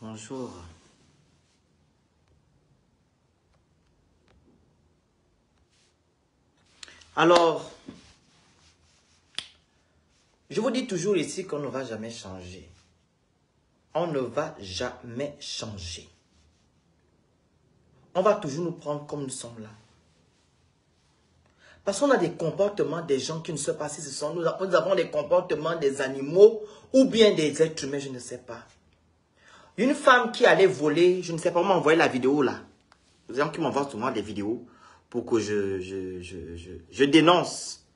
Bonjour. Alors, je vous dis toujours ici qu'on ne va jamais changer. On ne va jamais changer. On va toujours nous prendre comme nous sommes là. Parce qu'on a des comportements des gens qui ne savent pas si ce sont nous. Nous avons des comportements des animaux ou bien des êtres humains, je ne sais pas. Une femme qui allait voler, je ne sais pas, m'envoyer la vidéo là. Les gens qui m'envoient souvent des vidéos pour que je dénonce.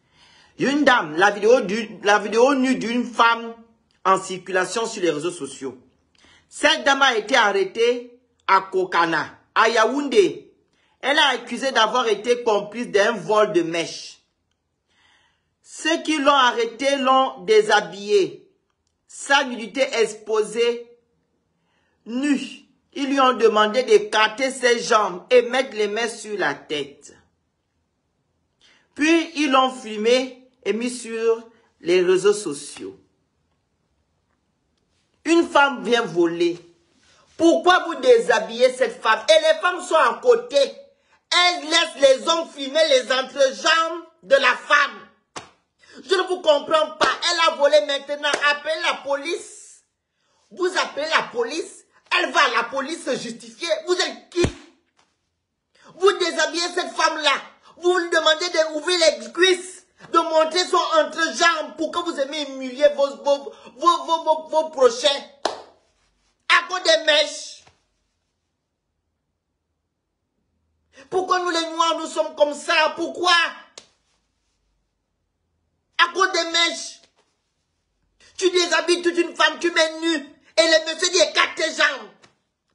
Une dame, la vidéo nue d'une femme en circulation sur les réseaux sociaux. Cette dame a été arrêtée à Kokana, à Yaoundé. Elle est accusée d'avoir été complice d'un vol de mèche. Ceux qui l'ont arrêtée l'ont déshabillée. Sa nudité exposée, nue. Ils lui ont demandé d'écarter ses jambes et mettre les mains sur la tête. Puis ils l'ont filmé et mis sur les réseaux sociaux. Une femme vient voler. Pourquoi vous déshabillez cette femme? Et les femmes sont à côté. Elles laissent les hommes filmer les entrejambes de la femme. Je ne vous comprends pas. Elle a volé maintenant. Appelez la police. Vous appelez la police. Elle va à la police se justifier. Vous êtes qui? Vous déshabillez cette femme-là. Vous lui demandez d'ouvrir les cuisses, de montrer son entrejambe pour que vous aimez humilier vos prochains. À cause des mèches. Pourquoi nous les noirs, nous sommes comme ça? Pourquoi? À cause des mèches. Tu déshabilles toute une femme, tu mets nue. Et le monsieur dit écarte tes jambes.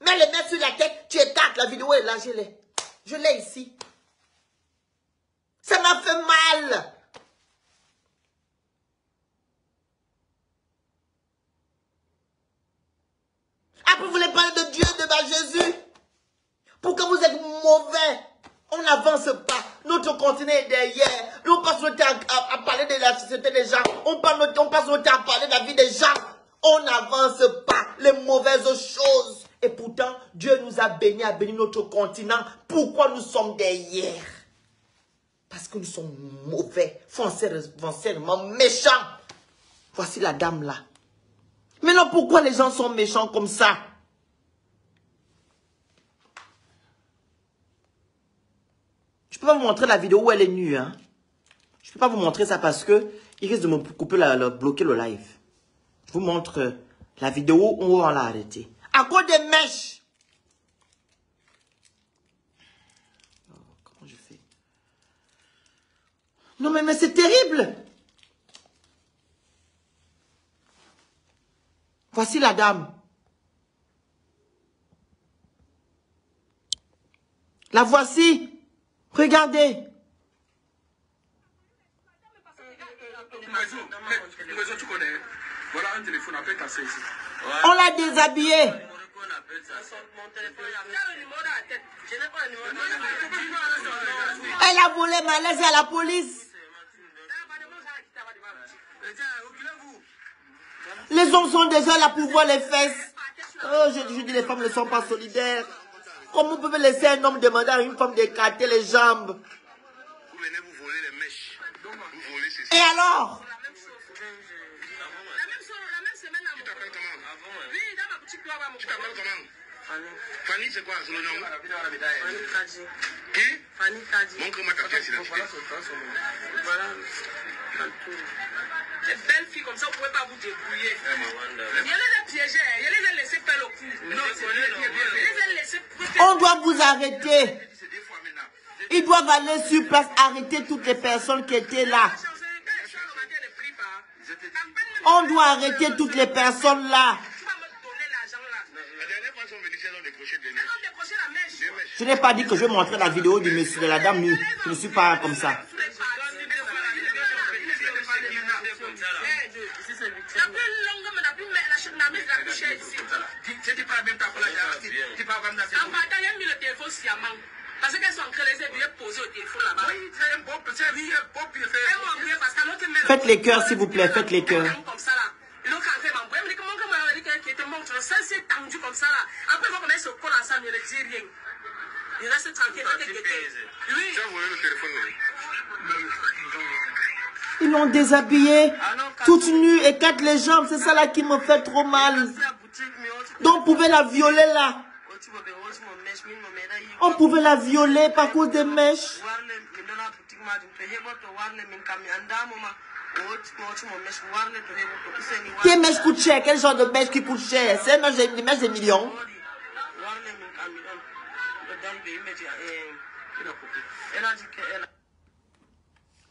Mets les mains sur la tête, tu écartes. La vidéo est là, je l'ai. Je l'ai ici. Ça m'a fait mal. Après, vous voulez parler de Dieu, de Jésus. Pourquoi vous êtes mauvais? On n'avance pas. Notre continent est derrière. Nous passons notre temps à parler de la société des gens. On passe notre temps à parler de la vie des gens. On n'avance pas les mauvaises choses. Et pourtant, Dieu nous a bénis, notre continent. Pourquoi nous sommes derrière? Parce que nous sommes mauvais, foncièrement méchants. Voici la dame là. Maintenant, pourquoi les gens sont méchants comme ça? Je ne peux pas vous montrer la vidéo où elle est nue. Hein? Je ne peux pas vous montrer ça parce que il risque de me couper, bloquer le live. Je vous montre la vidéo où on l'a arrêtée. À cause des mèches. Oh, comment je fais? Non mais c'est terrible. Voici la dame. La voici. Regardez. Voilà un téléphone, appelle ta sœur ici. On l'a déshabillée. Elle a volé ma laisse à la police. Les hommes sont déjà là pour voir les fesses. Oh, je dis les femmes ne sont pas solidaires. Comment vous pouvez laisser un homme demander à une femme d'écarter les jambes? Vous venez vous voler les mèches. Vous volez ceci. Et alors? Tu t'appelles comment? Oui, dans ma boutique. Tu t'appelles comment? Fanny, c'est quoi son nom? Fanny Kadji. Qui? Fanny Kadji. Montre-moi ta pièce d'identité. Voilà. Les belles filles comme ça, vous ne pouvez pas vous débrouiller. Il y a les piéger, il y a les laisser faire le coup. Non, c'est on doit vous arrêter. Ils doivent aller sur place, arrêter toutes les personnes qui étaient là. On doit arrêter toutes les personnes là. Je n'ai pas dit que je vais montrer la vidéo du monsieur, de la dame nue. Je ne suis pas comme ça. Parce qu'elles sont créées, bien posées au téléphone là-bas. Oui, c'est un bon petit. Faites les cœurs, s'il vous plaît, faites les cœurs. montre, ça c'est tendu comme ça là. Après, quand on met ce col ensemble, il ne dit rien. Il reste tranquille. Oui. Tu as volé le téléphone, Ils l'ont déshabillé, toute nue, et 4 les jambes. C'est ça là qui me fait trop mal. Donc, on pouvait la violer là. On pouvait la violer par cause des mèches. Quelle mèche coûte cher? Quel genre de mèche qui coûte cher? C'est des mèches de millions.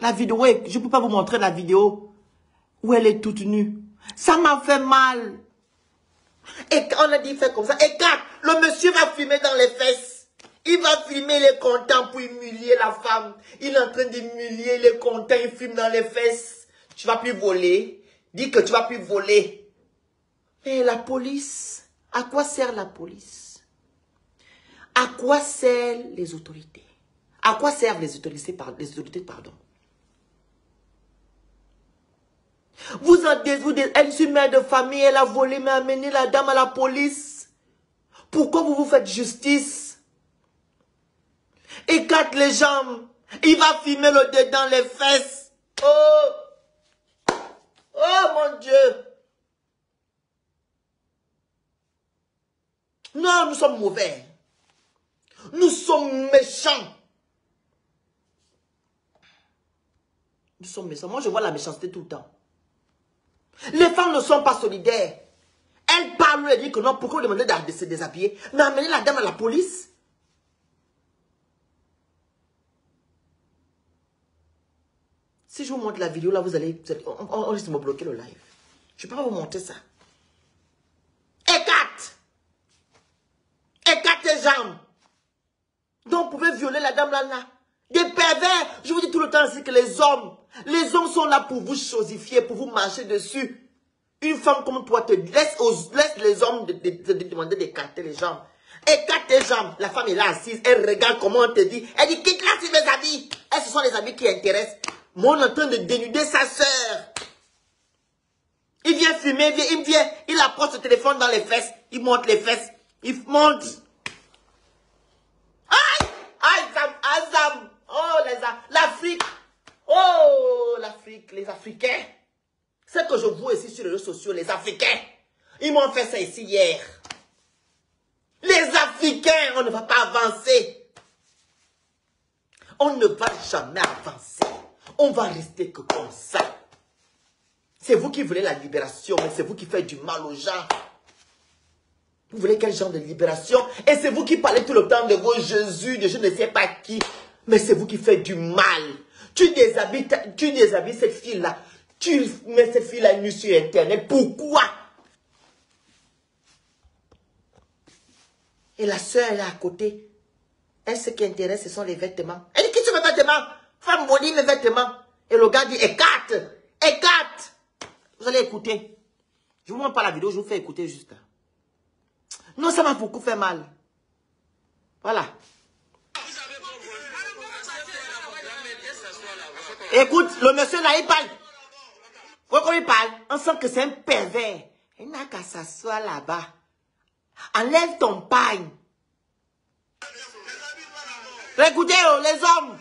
La vidéo, je ne peux pas vous montrer la vidéo où elle est toute nue. Ça m'a fait mal. Et on a dit fait comme ça. Et quand le monsieur va filmer dans les fesses, il va filmer, il est content pour humilier la femme. Il est en train d'humilier, il est content, il filme dans les fesses. Tu ne vas plus voler. Dis que tu ne vas plus voler. Mais la police, à quoi sert la police? À quoi servent les autorités? À quoi servent les autorités, pardon? Elle est une mère de famille, elle a volé, mais amené la dame à la police. Pourquoi vous vous faites justice? Écarte les jambes. Il va filmer le dedo dans les fesses. Oh! Oh mon Dieu! Non, nous sommes mauvais. Nous sommes méchants. Nous sommes méchants. Moi, je vois la méchanceté tout le temps. Les femmes ne sont pas solidaires. Elles parlent et disent que non, pourquoi vous demandez de se déshabiller? Mais amenez la dame à la police. Si je vous montre la vidéo, là, on risque de me bloquer le live. Je ne peux pas vous montrer ça. Écarte! Écarte tes jambes. Donc, vous pouvez violer la dame là. Des pervers. Je vous dis tout le temps aussi que les hommes sont là pour vous chosifier, pour vous marcher dessus. Une femme comme toi laisse les hommes te demander d'écarter les jambes. Écarte tes jambes. La femme est là assise. Elle regarde comment on te dit. Elle dit, quitte là, c'est mes habits. Et ce sont les habits qui intéressent. Moi, on est en train de dénuder sa sœur. Il vient fumer, il approche le téléphone dans les fesses. Il monte les fesses. Il monte. Aïe! Azam! Oh, l'Afrique! Oh, l'Afrique, les Africains! C'est que je vois ici sur les réseaux sociaux, les Africains. Ils m'ont fait ça ici hier. Les Africains, on ne va pas avancer. On ne va jamais avancer. On va rester que comme ça. C'est vous qui voulez la libération, mais c'est vous qui faites du mal aux gens. Vous voulez quel genre de libération? Et c'est vous qui parlez tout le temps de vos Jésus, de je ne sais pas qui. Mais c'est vous qui faites du mal. Tu déshabilles cette fille-là. Tu mets cette fille-là nue sur Internet. Pourquoi? Et la sœur, elle est à côté. Elle, ce qui intéresse, ce sont les vêtements. Elle dit, qui tu mes vêtements? Femme maudit mes vêtements. Et le gars dit, écarte! Écarte! Vous allez écouter. Je ne vous montre pas la vidéo, je vous fais écouter juste. Non, ça m'a beaucoup fait mal. Voilà. Écoute, le monsieur là, il parle. Pourquoi il parle? On sent que c'est un pervers. Il n'a qu'à s'asseoir là-bas. Enlève ton pagne. Écoutez, les hommes.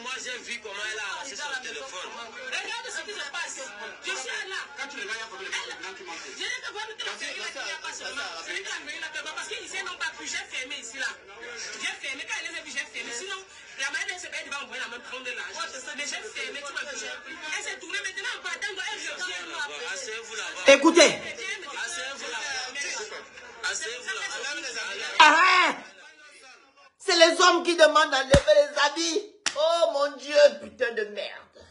Moi j'ai vu comment elle a arraché son téléphone. Regarde ce qui se passe. Je suis là. Quand tu le vois, il y a un problème. Je n'ai pas vu parce qu'ici non pas plus. J'ai fermé ici là. J'ai fermé quand elle est venue, j'ai fermé. Sinon, la manière c'est elle va envoyer la même prendre de l'argent. Mais j'ai fermé, tu m'as vu. Elle s'est tournée maintenant en partant de elle. Asseyez-vous là-bas. Écoutez. Asseyez-vous là-bas. Asseyez-vous là-bas. Ah, c'est les hommes qui demandent d'enlever les habits. Oh mon Dieu, putain de merde.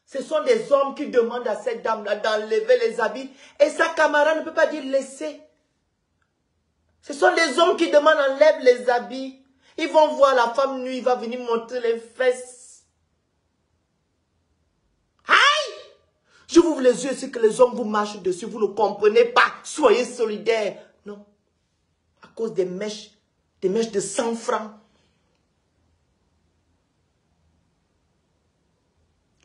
Ce sont des hommes qui demandent à cette dame-là d'enlever les habits. Et sa camarade ne peut pas dire laisser. Ce sont des hommes qui demandent d'enlever les habits. Ils vont voir la femme nue, il va venir montrer les fesses. Aïe! Je vous ouvre les yeux, c'est que les hommes vous marchent dessus, vous ne comprenez pas. Soyez solidaires. Non. À cause des mèches de 100 francs.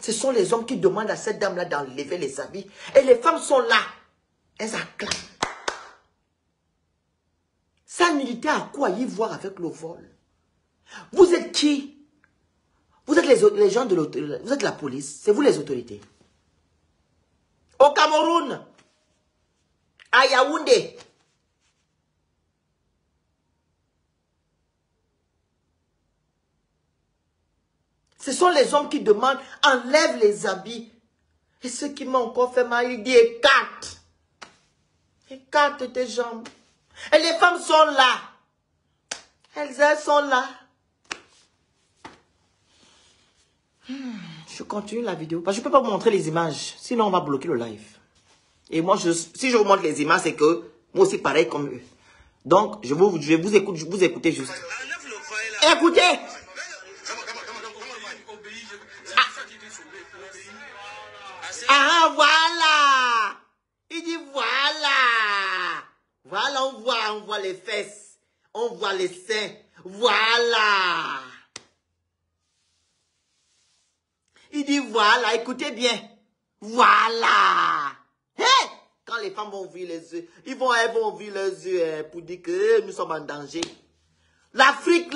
Ce sont les hommes qui demandent à cette dame-là d'enlever les habits. Et les femmes sont là. Elles acclament. Ça militait à quoi y voir avec le vol? Vous êtes qui? Vous êtes les gens de l'autorité. Vous êtes la police. C'est vous les autorités. Au Cameroun. À Yaoundé. Ce sont les hommes qui demandent, enlève les habits. Et ce qui m'a encore fait mal, il dit, écarte. Écarte tes jambes. Et les femmes sont là. Elles sont là. Je continue la vidéo. Parce que je ne peux pas vous montrer les images. Sinon, on va bloquer le live. Et moi, si je vous montre les images, c'est que moi aussi, pareil comme eux. Donc, je vais vous écouter juste. Écoutez. Ah, voilà. Il dit voilà. Voilà, on voit les fesses. On voit les seins. Voilà. Il dit voilà, écoutez bien. Voilà. Hey! Quand les femmes vont ouvrir les yeux, elles vont ouvrir les yeux pour dire que nous sommes en danger. L'Afrique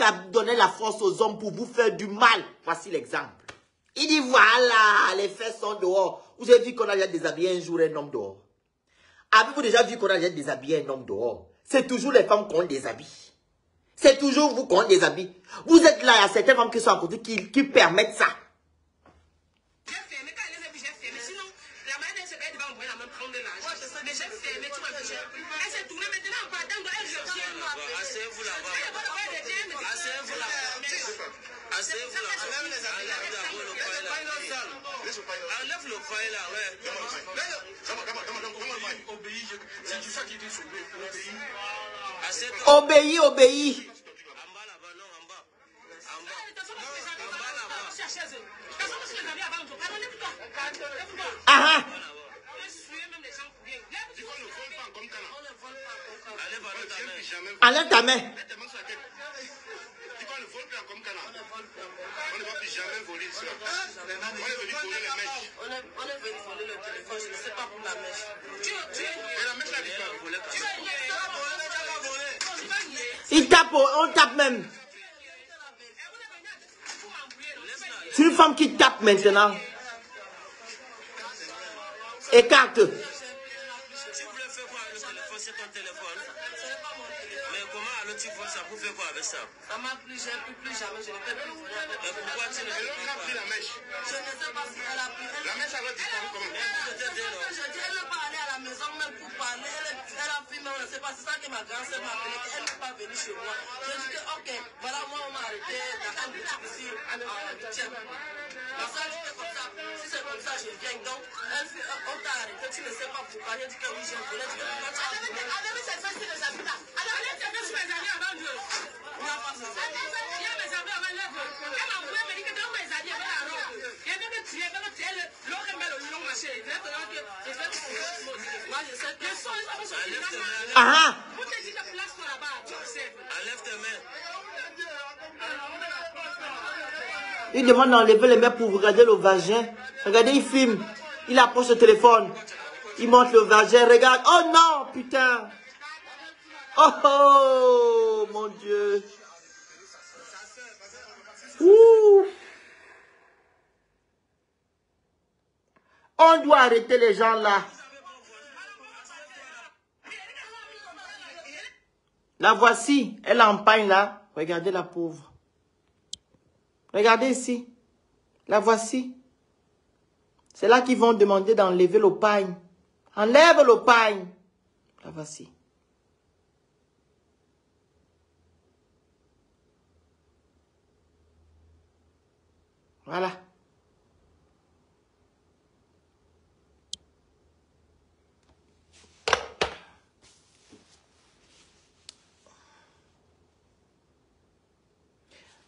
a donné la force aux hommes pour vous faire du mal. Voici l'exemple. Il dit voilà, les fesses sont dehors. Vous avez vu qu'on a déjà déshabillé un jour un homme dehors? Avez-vous déjà vu qu'on a déjà déshabillé un homme dehors? C'est toujours les femmes qu'on déshabille. C'est toujours vous qu'on déshabille. Vous êtes là, il y a certaines femmes qui sont à côté qui permettent ça. Enlève le foyer là, ouais. Obéis, obéis. Ah. Enlève ta main. On ne va plus jamais voler ça. On est venu voler le téléphone, je ne sais pas pour la mèche. Et la mèche là, il tape, on tape même. C'est une femme qui tape maintenant. Écarte. Si vous voulez faire quoi avec le téléphone, c'est ton téléphone. Mais comment alors tu vois ça pour faire quoi avec ça? Ça m'a plu, j'ai plus jamais, je ne peux plus. Mais pourquoi tu ne peux plus? Elle a pris la mèche. Je ne sais pas si elle a pris. La mèche avait disparu comment? Je dis, elle n'est pas allée à la maison même pour parler. Elle a filmé, on ne sait pas. C'est ça que ma grand-sœur m'a appelé. Elle n'est pas venue chez moi. Je dis que, ok, voilà, moi on m'a arrêté dans un boutique ici, tiens. La soeur dit comme ça, si c'est comme ça, je viens. Donc, on t'a arrêté, tu ne sais pas pourquoi. Je dis que oui, je voulais. Je dis que tu as voulu. Allez, cette fois-ci, les amis là. Allez, c'est bien sur mes amis avant Dieu. On n'a pas ça. Il y a mes amis avant l'œuvre. Elle m'a voulu me dire que dans mes amis, elle a robe. Il y a même tué, même tué, l'autre met le long marché. Il est pendant que je fais tout moi, je sais que les sons, ils sont sur le temps. Ah. Vous te dites que place-toi là-bas, tu le sais. Enlève tes mains. Il demande d'enlever les mains pour regarder le vagin. Regardez, il filme. Il approche le téléphone. Il montre le vagin. Regarde. Oh non, putain. Oh, mon Dieu. Ouh. On doit arrêter les gens là. La voici. Elle empagne là. Regardez la pauvre. Regardez ici. La voici. C'est là qu'ils vont demander d'enlever le pagne. Enlève le pagne. La voici. Voilà.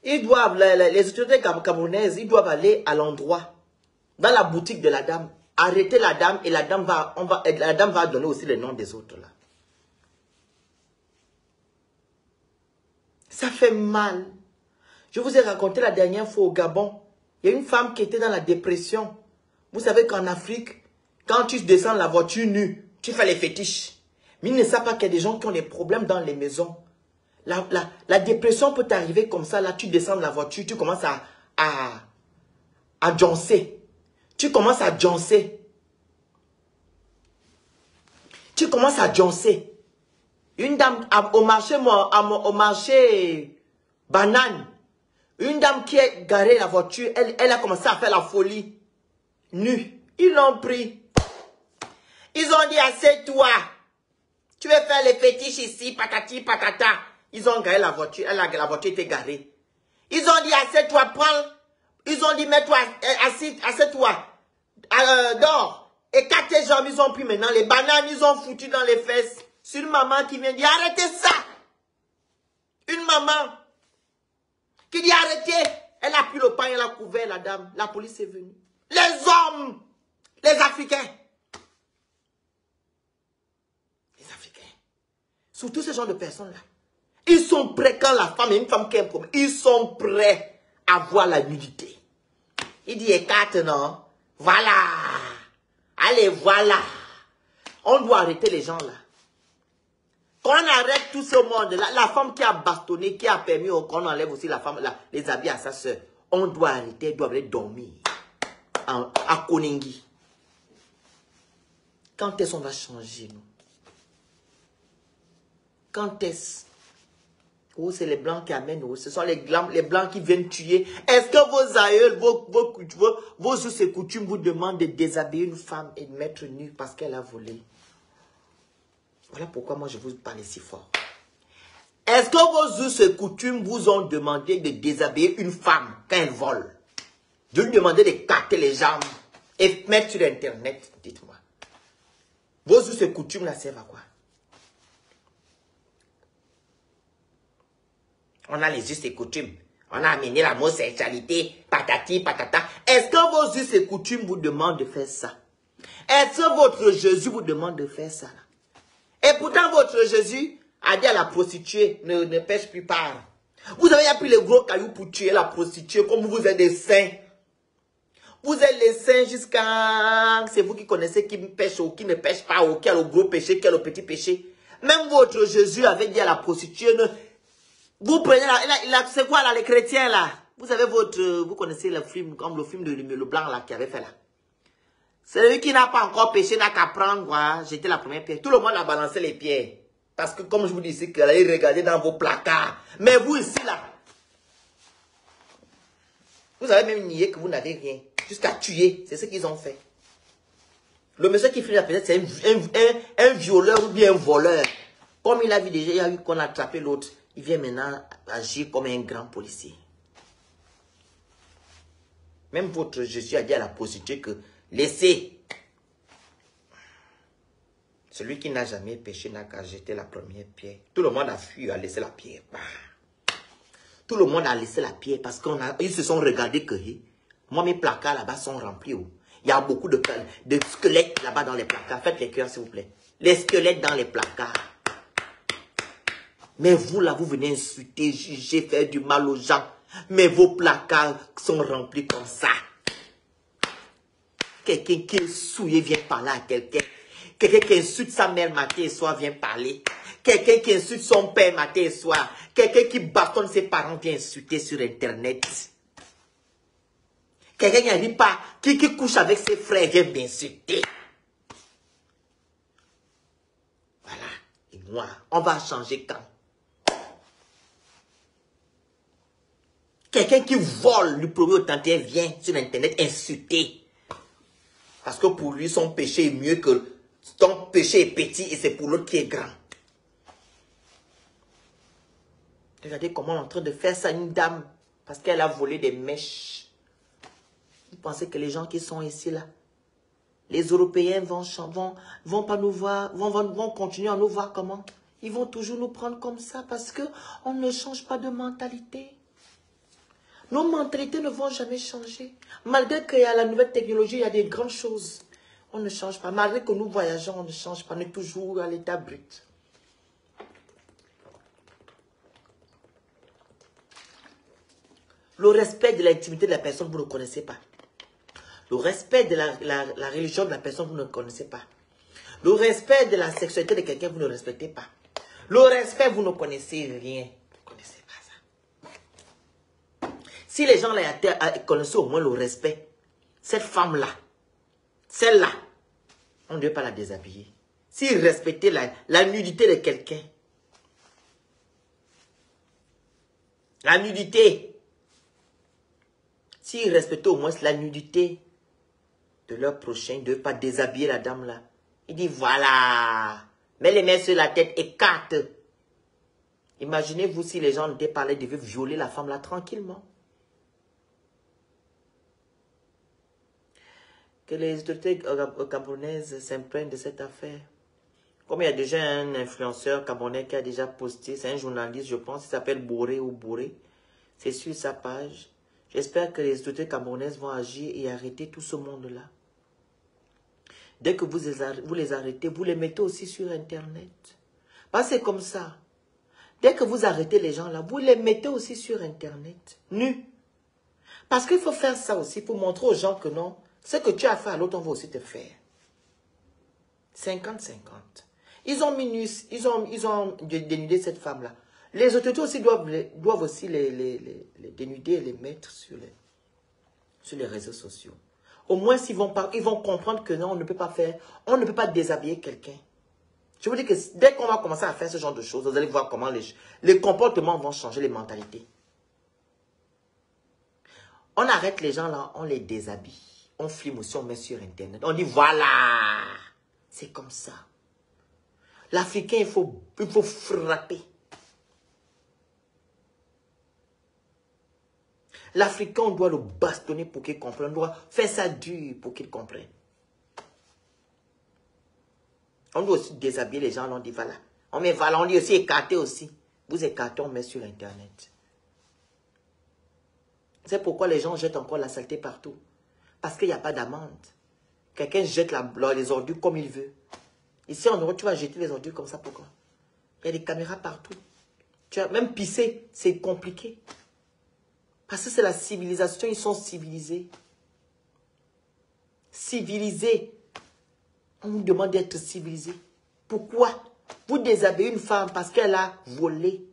Ils doivent, les autorités camerounaises, ils doivent aller à l'endroit, dans la boutique de la dame. arrêter la dame et la dame va donner aussi le nom des autres là. Ça fait mal. Je vous ai raconté la dernière fois au Gabon. Il y a une femme qui était dans la dépression. Vous savez qu'en Afrique, quand tu descends la voiture nue, tu fais les fétiches. Mais ils ne savent pas qu'il y a des gens qui ont des problèmes dans les maisons. La dépression peut t'arriver comme ça. Là, tu descends de la voiture, tu commences à joncer. Tu commences à joncer. Tu commences à joncer. Une dame au marché banane. Une dame qui a garé la voiture, elle a commencé à faire la folie. Nue. Ils l'ont pris. Ils ont dit, assieds-toi. Tu veux faire les fétiches ici, patati, patata. Ils ont garé la voiture. La voiture était garée. Ils ont dit, assieds-toi, prends. Ils ont dit, mets-toi, assieds-toi. Dors. Et quand tes jambes, ils ont pris maintenant les bananes, ils ont foutu dans les fesses. C'est une maman qui vient dire, arrêtez ça. Une maman qui dit, arrêtez. Elle a pris le pain, elle a couvert la dame. La police est venue. Les hommes, les Africains. Les Africains. Surtout ce genre de personnes-là. Ils sont prêts quand la femme est une femme qui a un problème. Ils sont prêts à voir la nudité. Il dit, écarte, non? Voilà. Allez, voilà. On doit arrêter les gens là. Qu'on arrête tout ce monde-là. La femme qui a bastonné, qui a permis qu'on enlève aussi la femme, les habits à sa soeur. On doit arrêter, elle doit aller dormir. À Koningui. Quand est-ce qu'on va changer, nous? Quand est-ce? Oh, c'est les blancs qui amènent, oh, ce sont les blancs qui viennent tuer. Est-ce que vos aïeuls, vos us et coutumes vous demandent de déshabiller une femme et de mettre nue parce qu'elle a volé? Voilà pourquoi moi je vous parle si fort. Est-ce que vos us et coutumes vous ont demandé de déshabiller une femme quand elle vole? De lui demander de capter les jambes et mettre sur Internet, dites-moi. Vos us et coutumes là servent à quoi? On a les us et coutumes. On a amené la homosexualité, patati, patata. Est-ce que vos us et coutumes vous demandent de faire ça? Est-ce que votre Jésus vous demande de faire ça? Et pourtant, votre Jésus a dit à la prostituée, ne pêche plus part. Vous avez appris les gros cailloux pour tuer la prostituée, comme vous êtes des saints. Vous êtes les saints jusqu'à... C'est vous qui connaissez qui pêche ou qui ne pêche pas, ou qui a le gros péché, qui a le petit péché. Même votre Jésus avait dit à la prostituée, vous prenez c'est quoi là, les chrétiens là? Vous avez vous connaissez le film, comme le film de le blanc là, qui avait fait là. Celui qui n'a pas encore péché n'a qu'à prendre, voilà, jeter la première pierre. Tout le monde a balancé les pierres. Parce que comme je vous disais, que allez regarder dans vos placards. Mais vous ici là, vous avez même nié que vous n'avez rien. Jusqu'à tuer, c'est ce qu'ils ont fait. Le monsieur qui fait la peut-être c'est un violeur ou bien un voleur. Comme il a vu déjà, il a vu qu'on a attrapé l'autre. Il vient maintenant agir comme un grand policier. Même votre Jésus a dit à la prostituée que laissez. Celui qui n'a jamais péché n'a qu'à jeter la première pierre. Tout le monde a fui, a laissé la pierre. Tout le monde a laissé la pierre parce qu'ils se sont regardés que moi mes placards là-bas sont remplis. Oh. Il y a beaucoup de squelettes là-bas dans les placards. Faites les cœurs s'il vous plaît. Les squelettes dans les placards. Mais vous là, vous venez insulter, juger, faire du mal aux gens. Mais vos placards sont remplis comme ça. Quelqu'un qui est souillé vient parler à quelqu'un. Quelqu'un qui insulte sa mère matin et soir vient parler. Quelqu'un qui insulte son père matin et soir. Quelqu'un qui bastonne ses parents vient insulter sur Internet. Quelqu'un qui n'arrive pas, qui couche avec ses frères vient m'insulter. Voilà. Et moi, on va changer quand? Quelqu'un qui vole le premier au 31 vient sur Internet insulter. Parce que pour lui, son péché est mieux que... Ton péché est petit et c'est pour l'autre qui est grand. Regardez comment on est en train de faire ça à une dame. Parce qu'elle a volé des mèches. Vous pensez que les gens qui sont ici là, les Européens vont pas nous voir, vont continuer à nous voir comment? Ils vont toujours nous prendre comme ça parce qu'on ne change pas de mentalité. Nos mentalités ne vont jamais changer. Malgré qu'il y a la nouvelle technologie, il y a des grandes choses. On ne change pas. Malgré que nous voyageons, on ne change pas. On est toujours à l'état brut. Le respect de l'intimité de la personne, vous ne connaissez pas. Le respect de la religion de la personne, vous ne connaissez pas. Le respect de la sexualité de quelqu'un, vous ne respectez pas. Le respect, vous ne connaissez rien. Vous ne connaissez pas ça. Si les gens là connaissaient au moins le respect, cette femme-là, celle-là, on ne devait pas la déshabiller. S'ils respectaient la nudité de quelqu'un, la nudité, s'ils respectaient au moins la nudité de leur prochain, ils ne devaient pas déshabiller la dame là. Il dit voilà, mets les mains sur la tête, écarte. Imaginez-vous si les gens n'étaient pas là, ils devaient violer la femme là tranquillement. Que les autorités camerounaises s'imprègnent de cette affaire. Comme il y a déjà un influenceur camerounais qui a déjà posté, c'est un journaliste, je pense, il s'appelle Boré ou Boré. C'est sur sa page. J'espère que les autorités camerounaises vont agir et arrêter tout ce monde-là. Dès que vous les arrêtez, vous les mettez aussi sur Internet. Parce que c'est comme ça. Dès que vous arrêtez les gens là, vous les mettez aussi sur Internet, nus. Parce qu'il faut faire ça aussi, pour montrer aux gens que non, ce que tu as fait à l'autre, on va aussi te faire. 50-50. Ils ont dénudé cette femme-là. Les autorités aussi doivent aussi les dénuder et les mettre sur les réseaux sociaux. Au moins, ils vont comprendre que non, on ne peut pas faire, on ne peut pas déshabiller quelqu'un. Je vous dis que dès qu'on va commencer à faire ce genre de choses, vous allez voir comment les comportements vont changer, les mentalités. On arrête les gens là, on les déshabille. On filme aussi, on met sur Internet. On dit voilà, c'est comme ça. L'Africain, il faut frapper. L'Africain, on doit le bastonner pour qu'il comprenne. On doit faire ça dur pour qu'il comprenne. On doit aussi déshabiller les gens. On dit voilà. On met voilà. On dit aussi écarter aussi. Vous écartez, on met sur Internet. C'est pourquoi les gens jettent encore la saleté partout. Parce qu'il n'y a pas d'amende. Quelqu'un jette les ordures comme il veut. Ici en Europe, tu vas jeter les ordures comme ça. Pourquoi? Il y a des caméras partout. Tu as même pisser, c'est compliqué. Parce que c'est la civilisation, ils sont civilisés. Civilisés. On vous demande d'être civilisé. Pourquoi? Vous déshabillez une femme parce qu'elle a volé.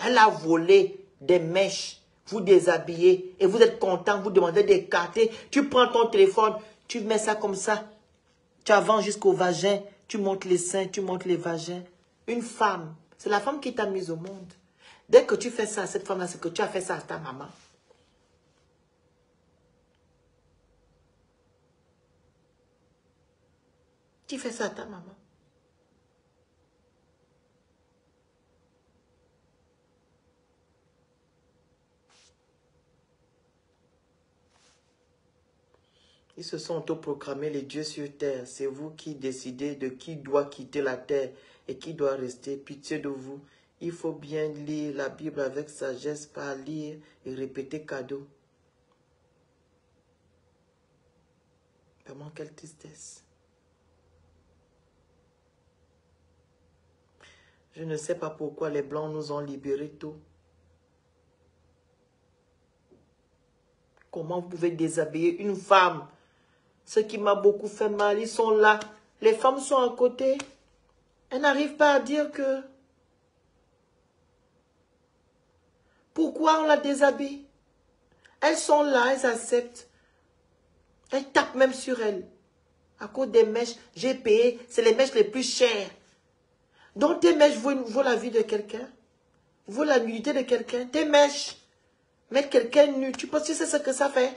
Elle a volé des mèches. Vous déshabillez et vous êtes content, vous demandez d'écarter. Tu prends ton téléphone, tu mets ça comme ça. Tu avances jusqu'au vagin, tu montes les seins, tu montes les vagins. Une femme, c'est la femme qui t'a mise au monde. Dès que tu fais ça à cette femme-là, c'est que tu as fait ça à ta maman. Tu fais ça à ta maman. Ils se sont autoproclamés les dieux sur terre. C'est vous qui décidez de qui doit quitter la terre et qui doit rester. Pitié de vous. Il faut bien lire la Bible avec sagesse, pas lire et répéter cadeau. Vraiment, quelle tristesse. Je ne sais pas pourquoi les Blancs nous ont libérés tôt. Comment vous pouvez déshabiller une femme? Ce qui m'a beaucoup fait mal, ils sont là. Les femmes sont à côté. Elles n'arrivent pas à dire que... Pourquoi on la déshabille? Elles sont là, elles acceptent. Elles tapent même sur elles. À cause des mèches, j'ai payé. C'est les mèches les plus chères. Donc tes mèches vaut la vie de quelqu'un. Vaut la nudité de quelqu'un. Tes mèches. Mettre quelqu'un nu. Tu penses que c'est ce que ça fait?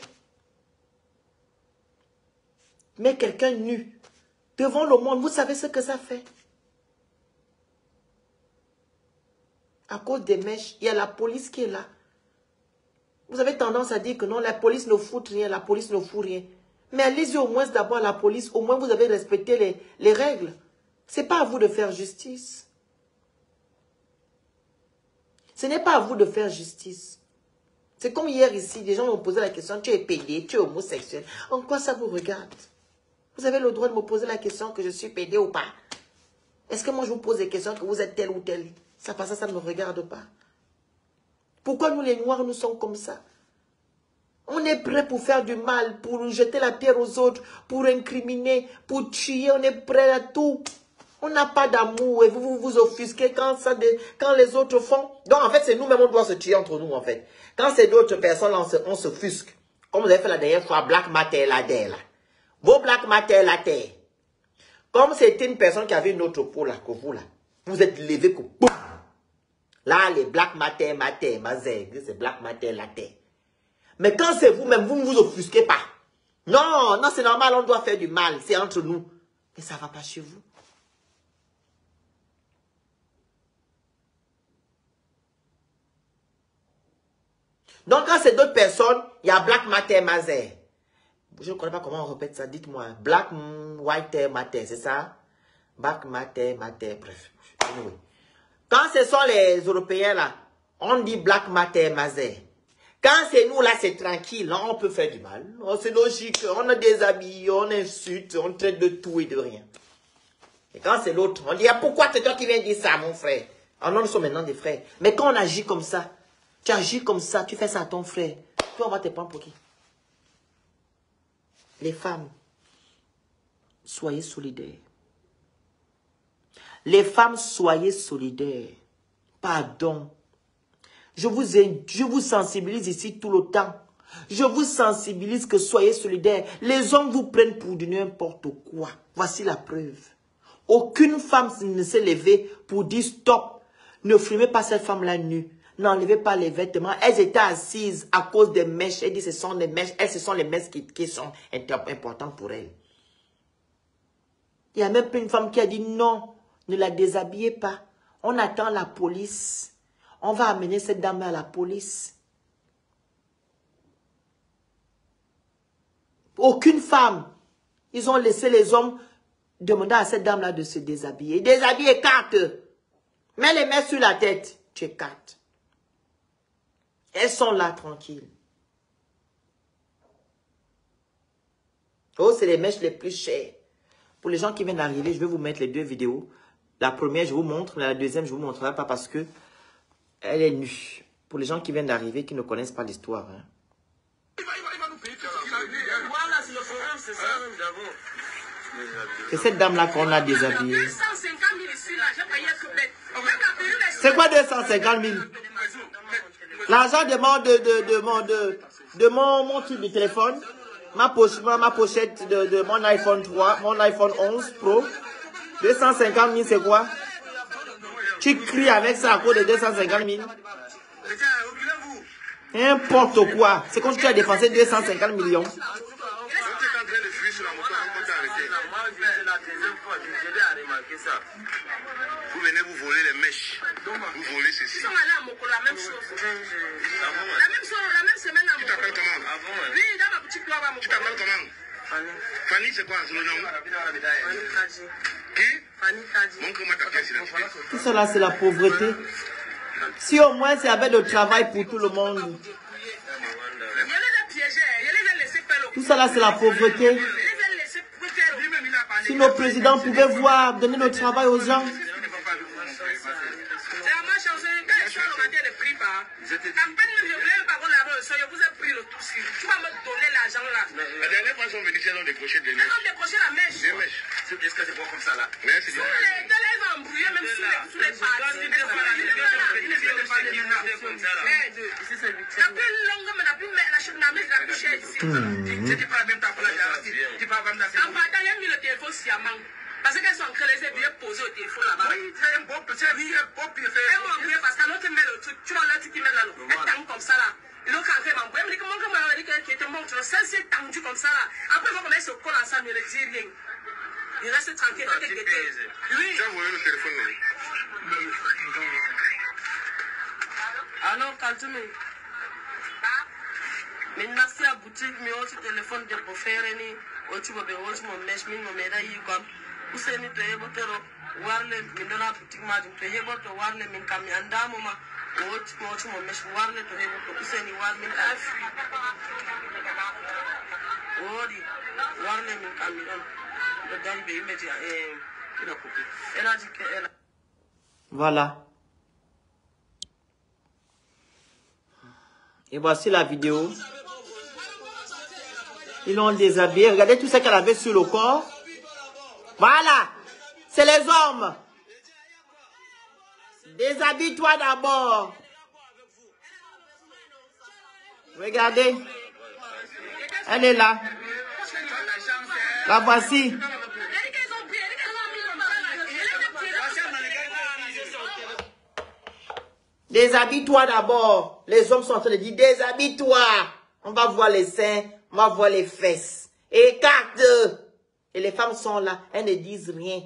Mettre quelqu'un nu. Devant le monde, vous savez ce que ça fait? À cause des mèches, il y a la police qui est là. Vous avez tendance à dire que non, la police ne fout rien, la police ne fout rien. Mais allez-y au moins d'abord à la police, au moins vous avez respecté les règles. Ce n'est pas à vous de faire justice. Ce n'est pas à vous de faire justice. C'est comme hier ici, des gens m'ont posé la question, tu es pédé, tu es homosexuel. En quoi ça vous regarde? Vous avez le droit de me poser la question que je suis pédé ou pas. Est-ce que moi je vous pose des questions que vous êtes tel ou tel? Ça ne me regarde pas. Pourquoi nous les Noirs, nous sommes comme ça? On est prêt pour faire du mal, pour jeter la pierre aux autres, pour incriminer, pour tuer, on est prêt à tout. On n'a pas d'amour et vous vous offusquez quand les autres font. Donc en fait, c'est nous-mêmes, on doit se tuer entre nous en fait. Quand c'est d'autres personnes, on se offusque. Comme vous avez fait la dernière fois, Black Matter la terre là. Vos Black Matter la terre. Comme c'était une personne qui avait une autre peau là, que vous là. Vous êtes levé que boum. Là, les Black Matter, c'est Black Matter la terre. Mais quand c'est vous-même, vous ne vous offusquez pas. Non, non, c'est normal, on doit faire du mal. C'est entre nous. Mais ça ne va pas chez vous. Donc, quand c'est d'autres personnes, il y a Black Matter Mazer. Je ne connais pas comment on répète ça. Dites-moi. Black White Matter, c'est ça? Black Matter, bref. Anyway. Quand ce sont les Européens là, on dit Black Matter Mazer. Quand c'est nous là, c'est tranquille. Non, on peut faire du mal. Oh, c'est logique. On a des habits, on insulte, on traite de tout et de rien. Et quand c'est l'autre, on dit, ah, pourquoi c'est toi qui viens dire ça, mon frère? Ah non, nous sommes maintenant des frères. Mais quand on agit comme ça, tu agis comme ça, tu fais ça à ton frère. Toi, on va te prendre pour qui? Les femmes, soyez solidaires. Les femmes, soyez solidaires. Pardon. Je vous sensibilise ici tout le temps. Je vous sensibilise que soyez solidaires. Les hommes vous prennent pour du n'importe quoi. Voici la preuve. Aucune femme ne s'est levée pour dire stop. Ne filmez pas cette femme-là nue. N'enlevez pas les vêtements. Elles étaient assises à cause des mèches. Elle dit ce sont les mèches. Elles, ce sont les mèches qui sont importantes pour elles. Il y a même une femme qui a dit non, ne la déshabillez pas. On attend la police. On va amener cette dame à la police. Aucune femme. Ils ont laissé les hommes demander à cette dame-là de se déshabiller. Déshabiller, écarte. Mets les mains sur la tête. Tu écartes. Elles sont là, tranquilles. Oh, c'est les mèches les plus chères. Pour les gens qui viennent d'arriver, je vais vous mettre les deux vidéos. La première, je vous montre. Mais la deuxième, je ne vous montrerai pas parce que elle est nue. Pour les gens qui viennent d'arriver, qui ne connaissent pas l'histoire. Hein. C'est cette dame-là qu'on a déshabillée. C'est quoi 250 000? L'argent de mon truc de téléphone, ma pochette de mon iPhone 3, mon iPhone 11 Pro. 250 000, c'est quoi? Tu cries avec ça à cause de 250 000? N'importe quoi. C'est comme si tu as dépensé 250 millions. Vous venez vous voler les mèches. Vous volez ceci. Ils sont allés à Mokolo, la même chose. La même semaine à Mokolo. Tu t'appelles comment? Oui, dans ma boutique là-bas à Mokolo. Tu t'appelles comment? Fanny, c'est quoi? C'est le nom? Qui? Fanny Kadi. Montre-moi ta pièce d'identité. Tout ça là, c'est la pauvreté. Si au moins c'est avec le travail pour tout le monde. Tout ça là, c'est la pauvreté. Si nos présidents pouvaient voir, donner le travail aux gens. La dernière fois, ils sont venus, ils ont décroché des mèches. Ils ont décroché la mèche. Des mèches. Est-ce que c'est pas comme ça là? Merci. Ils ont embrouillé même sous les pattes. Parce qu'elles sont créées, elles viennent poser au téléphone là-bas. Oui, c'est un bon petit. Elles m'ont embrouillé parce qu'à l'autre, met le truc. Tu vois, l'autre qui met là, elle tangue comme ça là. L'autre quand elle m'embrouille, elle me dit comment elle dit qu'elle était morte. Ça, c'est tendu comme ça là. Après, moi, comment elle se colle ensemble, elle ne dit rien. Il reste tranquille. Oui. Tu as volé le téléphone là. Alors, Kaltoumi. Mais merci à boutique, mais aussi téléphone de pour faire ni. Otu bobe otu mon mesh min mon meda yi kom. Useni to yebo tero warle min dona boutique ma to yebo to warle min kam andamo ma Voilà. Et voici la vidéo. Ils l'ont déshabillé. Regardez tout ce qu'elle avait sur le corps. Voilà. C'est les hommes. Déshabille-toi d'abord. Regardez. Elle est là. La voici. Déshabille-toi d'abord. Les hommes sont en train de dire, déshabille-toi. On va voir les seins, on va voir les fesses. Écarte. Et les femmes sont là, elles ne disent rien.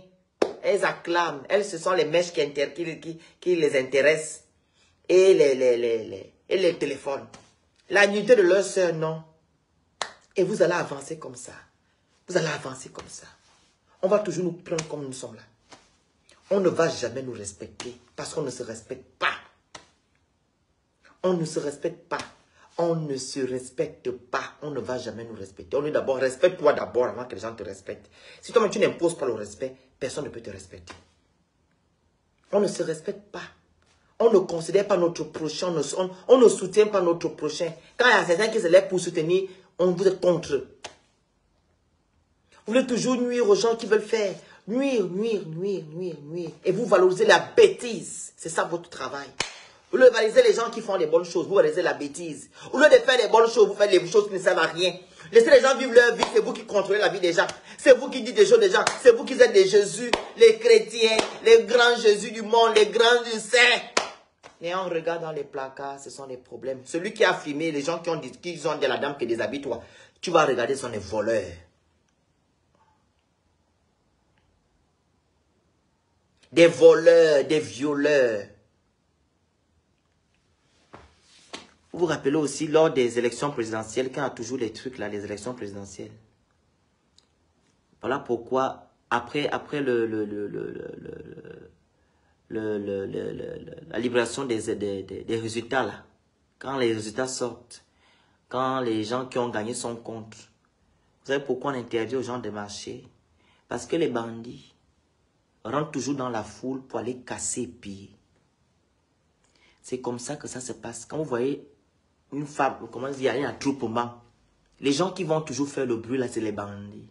Elles acclament. Elles, ce sont les mèches qui les intéressent. Et les téléphones. La nudité de leur sœur, non. Et vous allez avancer comme ça. Vous allez avancer comme ça. On va toujours nous prendre comme nous sommes là. On ne va jamais nous respecter parce qu'on ne se respecte pas. On ne se respecte pas. On ne se respecte pas. On ne va jamais nous respecter. On est d'abord, respecte-toi d'abord avant que les gens te respectent. Si toi-même tu n'imposes pas le respect, personne ne peut te respecter. On ne se respecte pas. On ne considère pas notre prochain. On ne soutient pas notre prochain. Quand il y a certains qui se lèvent pour soutenir, on vous est contre eux. Vous voulez toujours nuire aux gens qui veulent faire. Nuire. Et vous valorisez la bêtise. C'est ça votre travail. Vous voulez valoriser les gens qui font les bonnes choses. Vous valorisez la bêtise. Au lieu de faire les bonnes choses, vous faites les choses qui ne servent à rien. Laissez les gens vivre leur vie. C'est vous qui contrôlez la vie des gens. C'est vous qui dites des choses des gens. C'est vous qui êtes des Jésus, les chrétiens, les grands Jésus du monde, les grands du saint. Et on regarde dans les placards, ce sont les problèmes. Celui qui a filmé, les gens qui ont dit à la dame que déshabille-toi, tu vas regarder, ce sont les voleurs. Des voleurs, des violeurs. Vous vous rappelez aussi, lors des élections présidentielles, quand il y a toujours les trucs là, les élections présidentielles. Voilà pourquoi, après la libération des résultats là, quand les résultats sortent, quand les gens qui ont gagné sont contre, vous savez pourquoi on interdit aux gens de marcher? Parce que les bandits rentrent toujours dans la foule pour aller casser et piller. C'est comme ça que ça se passe. Quand vous voyez une femme, comment dire, il y a un attroupement. Les gens qui vont toujours faire le bruit là, c'est les bandits.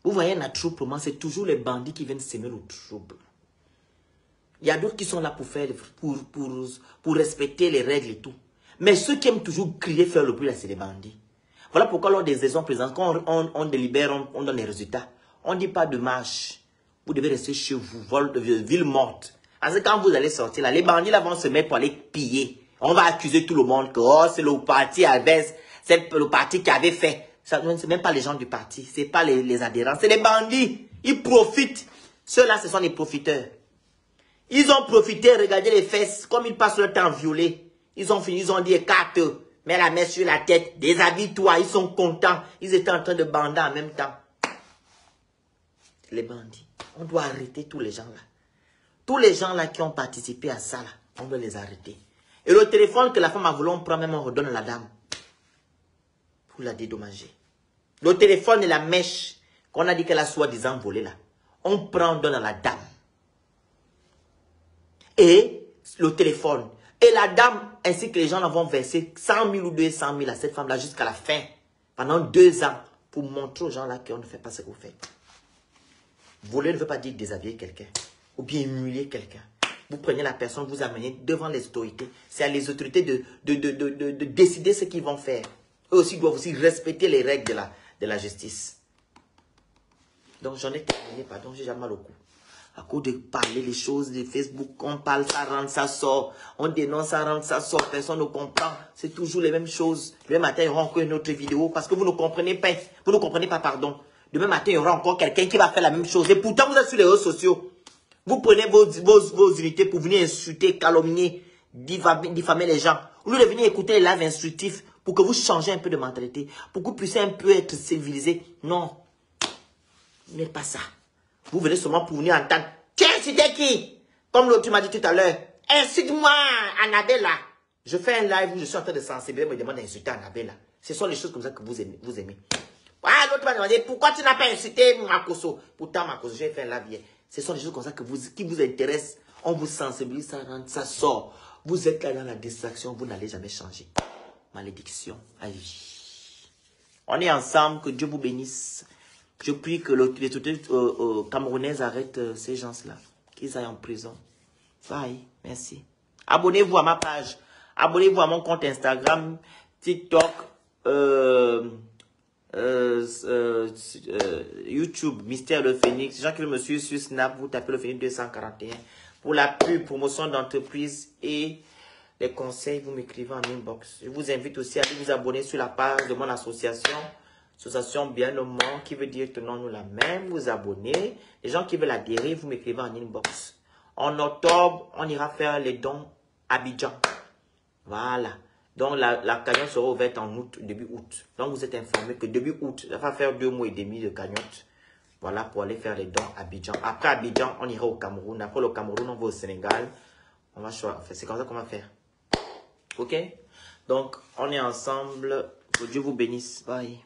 Vous voyez un attroupement, c'est toujours les bandits qui viennent semer le trouble. Il y a d'autres qui sont là pour faire, pour respecter les règles et tout. Mais ceux qui aiment toujours crier, faire le bruit là, c'est les bandits. Voilà pourquoi lors des élections présidentielles, quand on délibère, on donne les résultats. On ne dit pas de marche. Vous devez rester chez vous, vol de ville morte. Parce que quand vous allez sortir là, les bandits là vont se mettre pour aller piller. On va accuser tout le monde que oh, c'est le parti Albès, c'est le parti qui avait fait. Ce n'est même pas les gens du parti, ce n'est pas les adhérents, c'est les bandits. Ils profitent. Ceux-là, ce sont les profiteurs. Ils ont profité, regardez les fesses, comme ils passent leur temps violé. Ils ont fini, ils ont dit écarte, mets la main sur la tête, déshabille-toi. Ils sont contents. Ils étaient en train de bander en même temps. Les bandits. On doit arrêter tous les gens là. Tous les gens là qui ont participé à ça là, on doit les arrêter. Et le téléphone que la femme a voulu, on prend même, on redonne à la dame. Pour la dédommager. Le téléphone et la mèche qu'on a dit qu'elle a soi-disant volé là. On prend, on donne à la dame. Et le téléphone. Et la dame, ainsi que les gens vont verser 100 000 ou 200 000 à cette femme-là jusqu'à la fin. Pendant 2 ans. Pour montrer aux gens là qu'on ne fait pas ce que vous faites. Voler ne veut pas dire déshabiller quelqu'un. Ou bien humilier quelqu'un. Vous prenez la personne, vous amenez devant les autorités. C'est à les autorités de décider ce qu'ils vont faire. Eux aussi doivent aussi respecter les règles de la justice. Donc j'en ai terminé, pardon, j'ai jamais mal au cou. À cause de parler les choses de Facebook, on parle, ça rentre, ça sort. On dénonce, ça rentre, ça sort. Personne ne comprend. C'est toujours les mêmes choses. Demain matin, il y aura encore une autre vidéo parce que vous ne comprenez pas. Vous ne comprenez pas, pardon. Demain matin, il y aura encore quelqu'un qui va faire la même chose. Et pourtant, vous êtes sur les réseaux sociaux. Vous prenez vos unités pour venir insulter, calomnier, diffamer les gens. Au lieu de venir écouter les lives instructifs pour que vous changez un peu de mentalité, pour que vous puissiez un peu être civilisé. Non. Mais pas ça. Vous venez seulement pour venir entendre. Tiens, c'était qui? Comme l'autre m'a dit tout à l'heure. Insulte-moi, Annabella. Je fais un live où je suis en train de sensibiliser, me demande d'insulter Annabella. Ce sont les choses comme ça que vous aimez. Ah, l'autre m'a demandé, pourquoi tu n'as pas insulté Makoso? Pourtant, Makoso, j'ai fait un live hier. Ce sont des choses comme ça qui vous intéressent. On vous sensibilise, ça rentre, ça sort. Vous êtes là dans la distraction, vous n'allez jamais changer. Malédiction. Allez. On est ensemble, que Dieu vous bénisse. Je prie que les autorités camerounaises arrêtent ces gens-là. Qu'ils aillent en prison. Bye. Merci. Abonnez-vous à ma page. Abonnez-vous à mon compte Instagram, TikTok, YouTube, Mystère le Phénix. Les gens qui me suivent sur Snap, vous tapez le Phénix 241. Pour la pub, promotion d'entreprise et les conseils, vous m'écrivez en inbox. Je vous invite aussi à vous abonner sur la page de mon association. Association Bien au Monde, qui veut dire tenons-nous la main. Vous abonnez. Les gens qui veulent adhérer, vous m'écrivez en inbox. En octobre, on ira faire les dons à Abidjan. Voilà. Donc, la cagnotte sera ouverte en août, début août. Donc, vous êtes informés que début août, ça va faire 2 mois et demi de cagnotte. Voilà, pour aller faire les dons à Abidjan. Après Abidjan, on ira au Cameroun. Après le Cameroun, on va au Sénégal. On va choisir. C'est comme ça qu'on va faire. Ok? Donc, on est ensemble. Que Dieu vous bénisse. Bye.